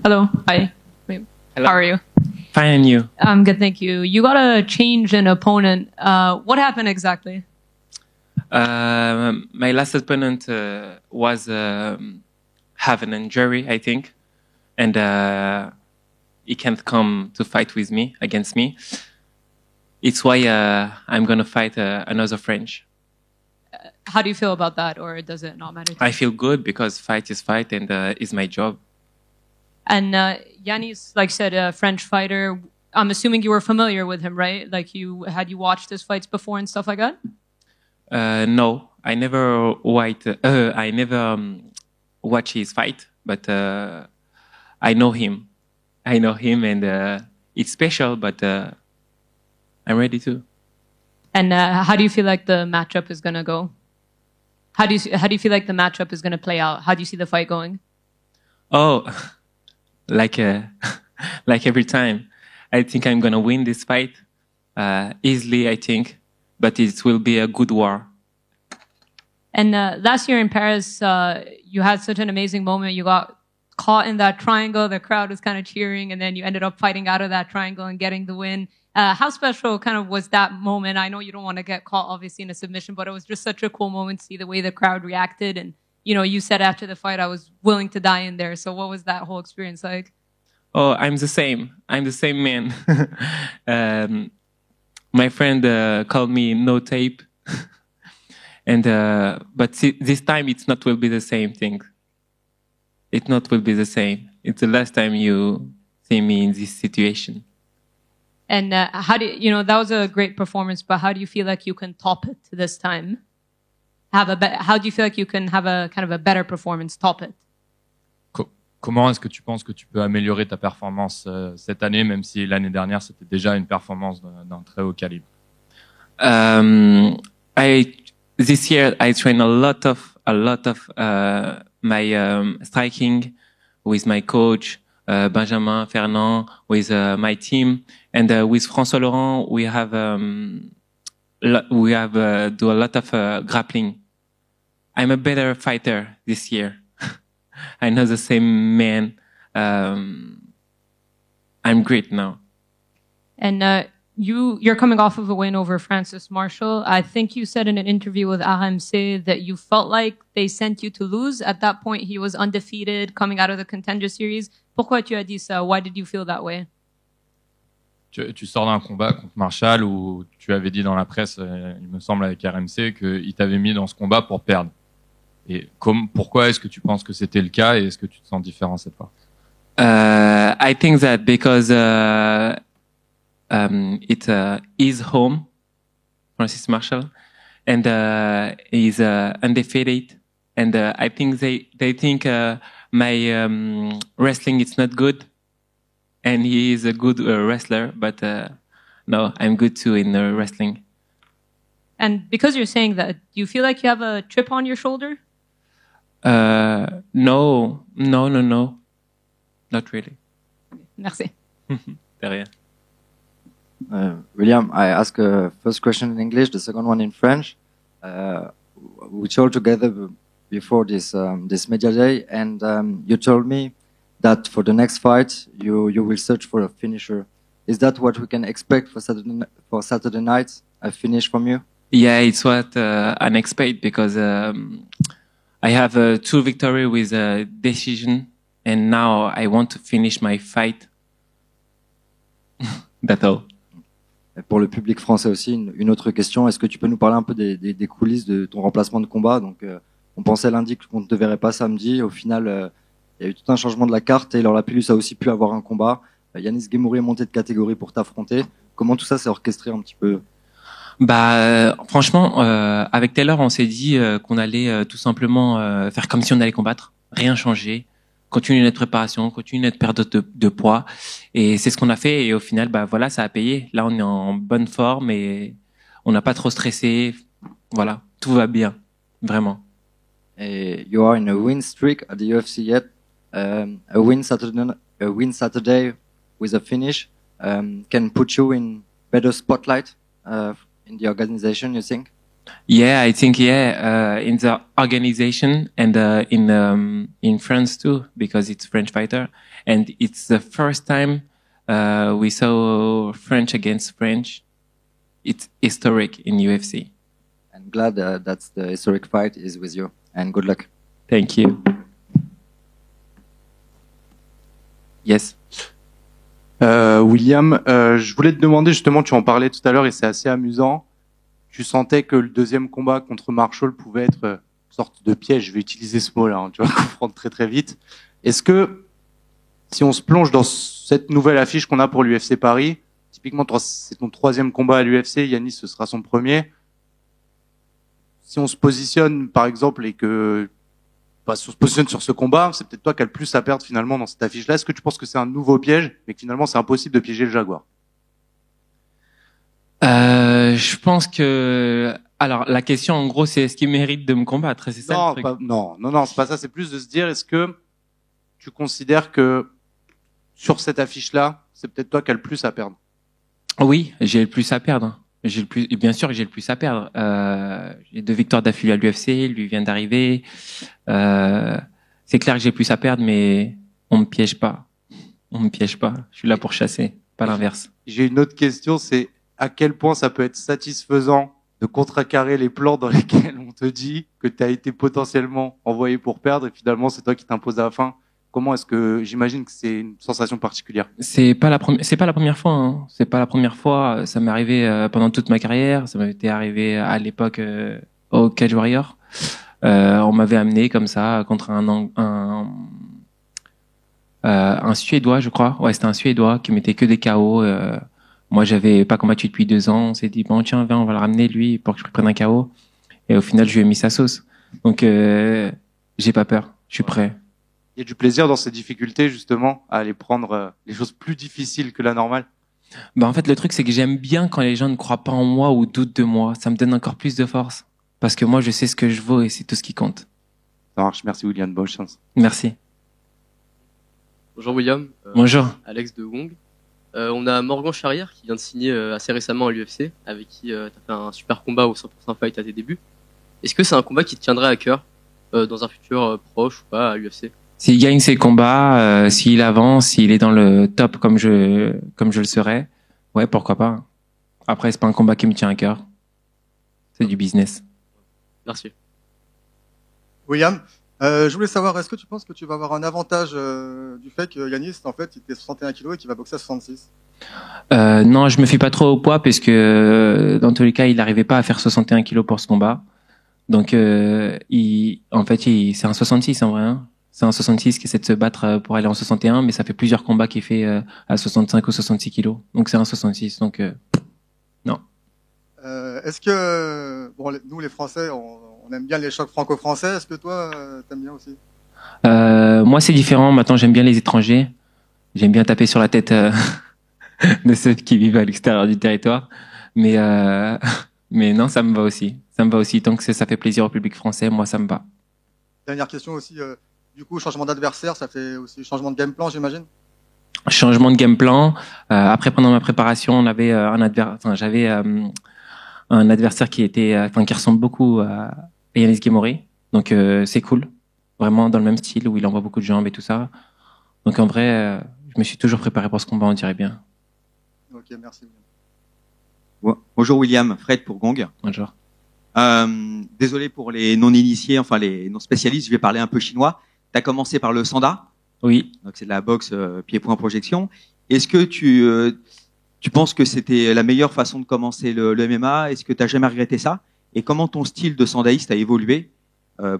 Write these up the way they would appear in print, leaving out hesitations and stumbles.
Hello. Hi. Wait, Hello. How are you? Fine, and you? I'm good, thank you. You got a change in opponent. What happened exactly? My last opponent was have an injury, I think, and he can't come to fight with me against me. It's why I'm gonna fight another French. How do you feel about that, or does it not matter? I feel good because fight is fight, and is my job. And Yannis, like said, a French fighter. I'm assuming you were familiar with him, right? Like you watched his fights before and stuff like that. No, I never watch his fight, but I know him. I know him, and it's special. But I'm ready to. And how do you feel like the matchup is gonna go? How do you feel like the matchup is gonna play out? How do you see the fight going? Oh, like like every time, I think I'm gonna win this fight easily. I think, but it will be a good war. And last year in Paris, you had such an amazing moment. You got caught in that triangle. The crowd was kind of cheering, and then you ended up fighting out of that triangle and getting the win. How special kind of was that moment? I know you don't want to get caught, obviously, in a submission, but it was just such a cool moment to see the way the crowd reacted. And, you know, you said after the fight, I was willing to die in there. So what was that whole experience like? Oh, I'm the same. I'm the same man. My friend called me no tape. And but this time it's not will be the same thing. It not will be the same. It's the last time you see me in this situation. And how do you know that was a great performance? But how do you feel like you can top it this time? How do you feel like you can have a kind of a better performance, top it? Comment est-ce que tu penses que tu peux améliorer ta performance cette année, même si l'année dernière c'était déjà une performance d'un très haut calibre? This year I train a lot of my striking with my coach Benjamin Fernand, with my team, and with François Laurent we have do a lot of grappling. I'm a better fighter this year. I know the same man. I'm great now. And you're coming off of a win over Francis Marshall. I think you said in an interview with RMC that you felt like they sent you to lose. At that point, he was undefeated coming out of the Contender Series. Pourquoi tu as dit ça? Why did you feel that way? Tu sors d'un combat contre Marshall où tu avais dit dans la presse, il me semble avec RMC, qu'il t'avait mis dans ce combat pour perdre. Et pourquoi est-ce que tu penses que c'était le cas et est-ce que tu te sens différent cette fois? I think that because it's his home, Francis Marshall, and he's undefeated, and I think they think my wrestling is not good, and he is a good wrestler, but no, I'm good too in wrestling. And because you're saying that, do you feel like you have a chip on your shoulder? No, not really. Merci. De rien. William, I ask a first question in English, the second one in French. We talked together before this media day, and you told me that for the next fight you will search for a finisher. Is that what we can expect for Saturday night? A finish from you? Yeah, it's what I expect because I have 2 victories with a decision, and now I want to finish my fight. That's all. Et pour le public français aussi, une autre question. Est-ce que tu peux nous parler un peu des coulisses de ton remplacement de combat? Donc, on pensait lundi qu'on ne te verrait pas samedi. Au final, il y a eu tout un changement de la carte et Laure Lapillus a aussi pu avoir un combat. Yanis Guémouri est monté de catégorie pour t'affronter. Comment tout ça s'est orchestré un petit peu? Franchement, avec Taylor, on s'est dit qu'on allait tout simplement faire comme si on allait combattre, rien changer, continuer notre préparation, continuer notre perte de poids, et c'est ce qu'on a fait. Et au final, voilà, ça a payé. Là, on est en bonne forme et on n'a pas trop stressé. Voilà, tout va bien, vraiment. Et you are in a win streak at the UFC yet. A win Saturday with a finish can put you in better spotlight in the organization, you think? Yeah, I think in the organization and in France too, because it's French fighter, and it's the first time we saw French against French. It's historic in UFC. I'm glad that the historic fight is with you, and good luck. Thank you. Yes. William, je voulais te demander justement, tu en parlais tout à l'heure et c'est assez amusant. Tu sentais que le deuxième combat contre Marshall pouvait être une sorte de piège. Je vais utiliser ce mot-là, hein, tu vas comprendre très très vite. Est-ce que si on se plonge dans cette nouvelle affiche qu'on a pour l'UFC Paris, typiquement c'est ton troisième combat à l'UFC, Yanis ce sera son premier. Si on se positionne par exemple et que si on se positionne sur ce combat, c'est peut-être toi qui as le plus à perdre finalement dans cette affiche-là. Est-ce que tu penses que c'est un nouveau piège, mais que finalement c'est impossible de piéger le Jaguar? Je pense que... Alors, la question en gros, c'est est-ce qu'il mérite de me combattre? C'est ça Non, le truc. non, c'est pas ça. C'est plus de se dire, est-ce que tu considères que sur cette affiche-là, c'est peut-être toi qui as le plus à perdre? Oui, j'ai le plus à perdre. Bien sûr que j'ai le plus à perdre. J'ai 2 victoires d'affilée à l'UFC, lui vient d'arriver. C'est clair que j'ai plus à perdre, mais on me piège pas. On me piège pas. Je suis là pour chasser, pas l'inverse. J'ai une autre question, c'est à quel point ça peut être satisfaisant de contrecarrer les plans dans lesquels on te dit que tu as été potentiellement envoyé pour perdre et finalement c'est toi qui t'imposes à la fin. Comment est-ce que j'imagine que c'est une sensation particulière? C'est pas la première fois. Hein. C'est pas la première fois. Ça m'est arrivé pendant toute ma carrière. Ça m'était arrivé à l'époque au Cage Warrior. On m'avait amené comme ça contre un Suédois, je crois. Ouais, c'était un Suédois qui mettait que des KO. Moi, j'avais pas combattu depuis 2 ans. On s'est dit bon tiens, viens, on va le ramener lui pour que je prenne un KO. Et au final, je lui ai mis sa sauce. Donc j'ai pas peur. Je suis prêt. Il y a du plaisir dans ces difficultés, justement, à aller prendre les choses plus difficiles que la normale. Bah, en fait, le truc, c'est que j'aime bien quand les gens ne croient pas en moi ou doutent de moi. Ça me donne encore plus de force. Parce que moi, je sais ce que je vaux et c'est tout ce qui compte. Ça marche. Merci, William. Bonne chance. Merci. Bonjour, William. Bonjour. Alex de Wong. On a Morgan Charrière qui vient de signer assez récemment à l'UFC, avec qui tu as fait un super combat au 100% Fight à tes débuts. Est-ce que c'est un combat qui te tiendrait à cœur dans un futur proche ou pas à l'UFC? S'il gagne ses combats, s'il avance, s'il est dans le top comme je le serais, ouais, pourquoi pas. Après, c'est pas un combat qui me tient à cœur. C'est du business. Merci. William, je voulais savoir, est-ce que tu penses que tu vas avoir un avantage du fait que Yanis, en fait, il était 61 kilos et qu'il va boxer à 66? Non, je me fie pas trop au poids parce que dans tous les cas, il n'arrivait pas à faire 61 kilos pour ce combat. Donc, c'est un 66 en vrai. Hein. C'est un 66 qui essaie de se battre pour aller en 61, mais ça fait plusieurs combats qu'il fait à 65 ou 66 kilos. Donc c'est un 66. Donc non. Est-ce que nous les Français, on aime bien les chocs franco-français. Est-ce que toi, t'aimes bien aussi? Moi, c'est différent. Maintenant, j'aime bien les étrangers. J'aime bien taper sur la tête de ceux qui vivent à l'extérieur du territoire. Mais non, ça me va aussi. Ça me va aussi. Tant que ça fait plaisir au public français, moi, ça me va. Dernière question aussi. Du coup, changement d'adversaire, ça fait aussi changement de game plan, j'imagine? Changement de game plan. Après, pendant ma préparation, on avait j'avais un adversaire qui ressemble beaucoup à Yanis Guémori. Donc c'est cool. Vraiment dans le même style où il envoie beaucoup de jambes et tout ça. Donc en vrai, je me suis toujours préparé pour ce combat, on dirait bien. Ok, merci. Bonjour William, Fred pour Gong. Bonjour. Désolé pour les non-initiés, enfin les non-spécialistes, je vais parler un peu chinois. Tu as commencé par le Sanda. Oui. Donc c'est de la boxe pied-point projection. Est-ce que tu penses que c'était la meilleure façon de commencer le MMA? Est-ce que tu n'as jamais regretté ça? Et comment ton style de sandaïste a évolué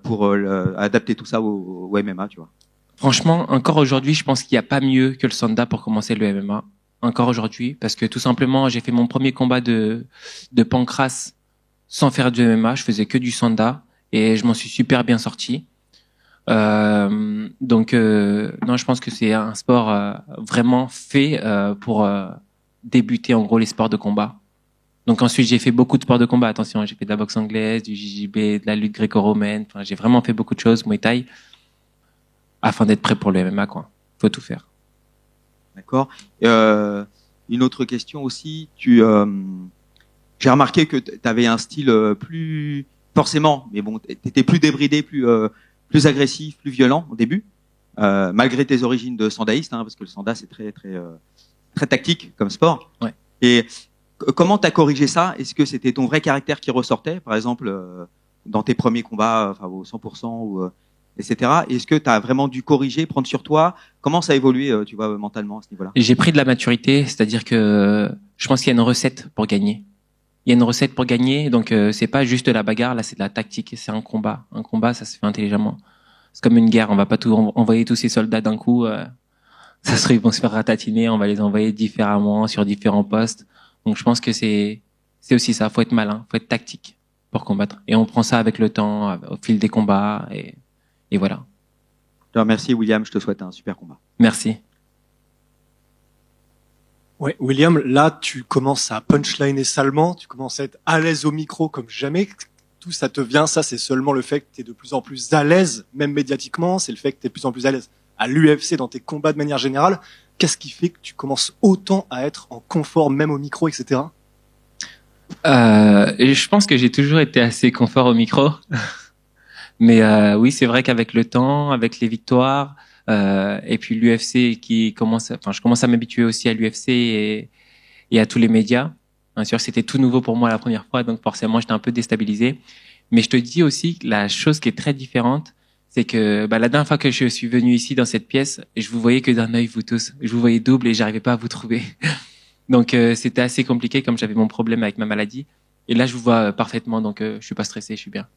pour adapter tout ça au MMA, tu vois? Franchement, encore aujourd'hui, je pense qu'il n'y a pas mieux que le Sanda pour commencer le MMA. Encore aujourd'hui, parce que tout simplement, j'ai fait mon premier combat de pancrace sans faire du MMA. Je faisais que du Sanda et je m'en suis super bien sorti. Donc, non, je pense que c'est un sport vraiment fait pour débuter en gros les sports de combat. Donc ensuite, j'ai fait beaucoup de sports de combat. Attention, j'ai fait de la boxe anglaise, du JJB, de la lutte gréco-romaine. Enfin, j'ai vraiment fait beaucoup de choses, Muay Thai, afin d'être prêt pour le MMA, quoi. Faut tout faire. D'accord. Une autre question aussi. Tu j'ai remarqué que tu avais un style plus forcément, mais bon, t'étais plus débridé, plus agressif, plus violent au début, malgré tes origines de sandaïste, parce que le sanda c'est très tactique comme sport. Ouais. Et comment t'as corrigé ça? Est-ce que c'était ton vrai caractère qui ressortait, par exemple, dans tes premiers combats, enfin au 100% ou etc. Est-ce que t'as vraiment dû corriger, prendre sur toi? Comment ça a évolué, tu vois, mentalement à ce niveau-là? J'ai pris de la maturité, c'est-à-dire que je pense qu'il y a une recette pour gagner. Il y a une recette pour gagner, donc c'est pas juste de la bagarre, là c'est de la tactique, c'est un combat. Un combat, ça se fait intelligemment. C'est comme une guerre, on va pas tout envoyer tous ces soldats d'un coup. Ça serait, ils vont se faire ratatiner, on va les envoyer différemment sur différents postes. Donc je pense que c'est aussi ça, faut être malin, faut être tactique pour combattre. Et on prend ça avec le temps, au fil des combats, et voilà. Je te remercie, William, je te souhaite un super combat. Merci. Ouais, William, là, tu commences à punchliner salement, tu commences à être à l'aise au micro comme jamais. Tout ça te vient, ça, c'est seulement le fait que tu es de plus en plus à l'aise, même médiatiquement, c'est le fait que tu es de plus en plus à l'aise à l'UFC, dans tes combats de manière générale. Qu'est-ce qui fait que tu commences autant à être en confort, même au micro, etc. Je pense que j'ai toujours été assez confort au micro. Mais oui, c'est vrai qu'avec le temps, avec les victoires, et puis l'UFC je commence à m'habituer aussi à l'UFC et à tous les médias. Bien sûr, c'était tout nouveau pour moi la première fois, donc forcément, j'étais un peu déstabilisé. Mais je te dis aussi que la chose qui est très différente, c'est que la dernière fois que je suis venu ici dans cette pièce, je vous voyais que d'un œil vous tous. Je vous voyais double et j'arrivais pas à vous trouver. Donc c'était assez compliqué comme j'avais mon problème avec ma maladie. Et là, je vous vois parfaitement, donc je suis pas stressé, je suis bien.